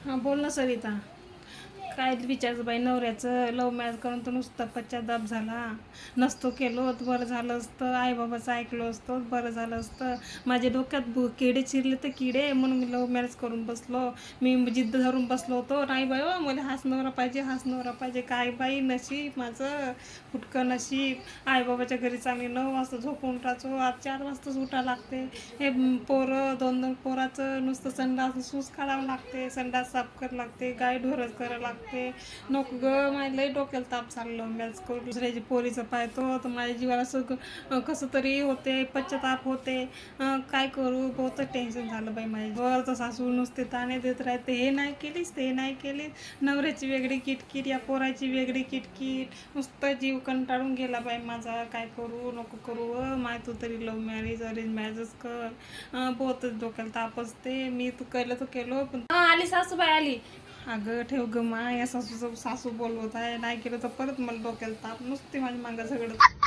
हां बोल ना सरिता. काय विचारायचं बाई, नवऱ्याचं लव्ह मॅरेज करून तर नुसता पश्चाताप झाला. नसतो केलो तर बरं झालं असतं, आईबाबाचं ऐकलो असतो बरं झालं असतं. माझ्या डोक्यात किडे चिरले तर किडे, म्हणून मी लव्ह मॅरेज करून बसलो. मी जिद्द धरून बसलो होतो, नाही बाई हो मला हाच नवरा पाहिजे, हाच नवरा पाहिजे. काय बाई नशीब माझं, फुटकं नशीब. आईबाबाच्या घरी चांगली 9 वाजता झोपून उठायचो, आज 4 वाजताच उठा लागते. हे पोरं 2-2 पोराचं नुसतं संडास सूस काढावं लागते, संडास साफ करावं लागते, गाय ढोरच करावं लागते. नको ग, माझ्या लई डोक्याला ताप चाललो मॅच करून. दुसऱ्याची पोरीचं पाहतो तर माझ्या जीवाला कसं तरी होते, पश्चाताप होते. काय करू, बहुत टेन्शन झालं बाई माझ्या. तर सासू नुसते ताणे देत राहते, हे नाही केलीस ते नाही केलीस. नवऱ्याची वेगळी किटकिट, या पोराची वेगळी किटकिट. नुसतं जीव कंटाळून गेला बाई माझा. काय करू नको करू माय, तू तरी लव्ह मॅरेज अरेंज मॅरेजच कर. बहुतच डोक्याला ताप असते. मी तू केलं तर केलो, पण आली सासूबाई आली. अगं ठेव ग माय, या सासू बोलवत आहे, नाही केलं तर परत मला डोक्याला ताप, नुसते माझ्या मागं झगडत.